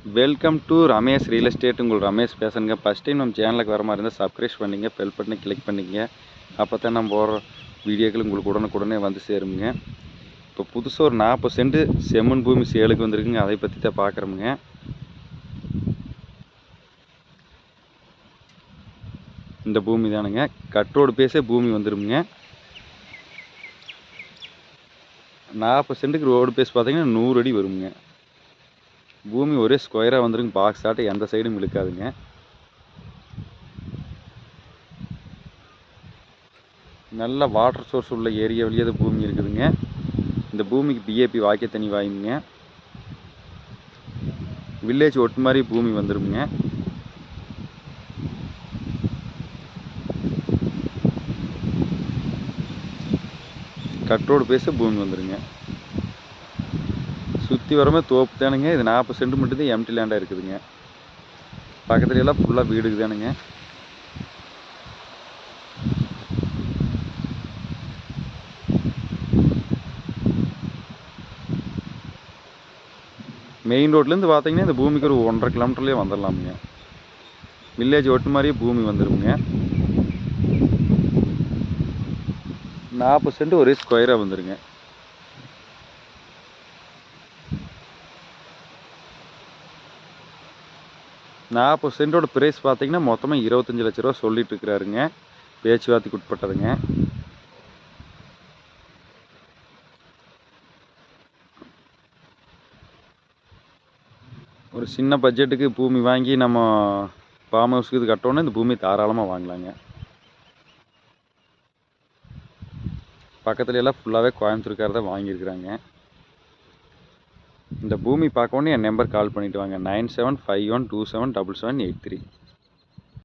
Welcome to Ramesh real estate. உங்கள் ரமேஷ் பேசுங்க. First time நம்ம சேனலுக்கு வர மாதிரி இருந்தால் சப்ஸ்கிரைப் பண்ணிங்க, பெல் பட்டனை கிளிக் பண்ணிங்க. அப்போ தான் நம்ம போகிற வீடியோக்கள் உங்களுக்கு உடனுக்குடனே வந்து சேருங்க. இப்போ புதுசாக ஒரு 40 சென்ட் செம்மண் பூமி சேலுக்கு வந்துருக்குங்க. அதை பற்றி தான் பார்க்குறோமுங்க. இந்த பூமி தானுங்க, கட்டோடு பேசே பூமி வந்துருமுங்க. 40 சென்ட்டுக்கு ரோடு பேஸ் பார்த்தீங்கன்னா 100 அடி வருங்க. பூமி ஒரே ஸ்கொயராக வந்துருங்க. பாக்ஸ் ஆட்ட எந்த சைடும் இழுக்காதுங்க. நல்ல வாட்டர் சோர்ஸ் உள்ள ஏரியா வழியாக பூமி இருக்குதுங்க. இந்த பூமிக்கு பிஏபி வாய்க்க தண்ணி வாயுங்க. வில்லேஜ் ஒட்டு மாதிரி பூமி வந்துருமுங்க. கட்டோடு பேச பூமி வந்துருங்க. சுற்றி வரமே தோப்பு தானுங்க. இது 40 சென்ட் மட்டும் தான் எம்டி லேண்டாக இருக்குதுங்க. பக்கத்துல எல்லாம் ஃபுல்லாக வீடுக்கு தானுங்க. மெயின் ரோட்லேருந்து பார்த்தீங்கன்னா இந்த பூமிக்கு ஒரு 1.5 கிலோமீட்டர்லேயே வந்துடலாமுங்க. வில்லேஜ் ஒட்டு மாதிரியே பூமி வந்துருமுங்க. 40 சென்ட் ஒரே ஸ்கொயராக வந்துருங்க. நாற்பது சென்டோட ப்ரைஸ் பார்த்தீங்கன்னா மொத்தமாக 25 லட்ச ரூபா சொல்லிட்டு இருக்கிறாருங்க. பேச்சுவார்த்தைக்கு உட்பட்டதுங்க. ஒரு சின்ன பட்ஜெட்டுக்கு பூமி வாங்கி நம்ம ஃபார்ம் ஹவுஸுக்கு இது கட்டோன்னா இந்த பூமி தாராளமாக வாங்கலாங்க. பக்கத்துல எல்லாம் ஃபுல்லாகவே கோயம்புத்தூர்கார தான் வாங்கியிருக்கிறாங்க. இந்த பூமி பார்க்கணுன்னு என் நம்பர் கால் பண்ணிவிட்டு வாங்க. 9751277783.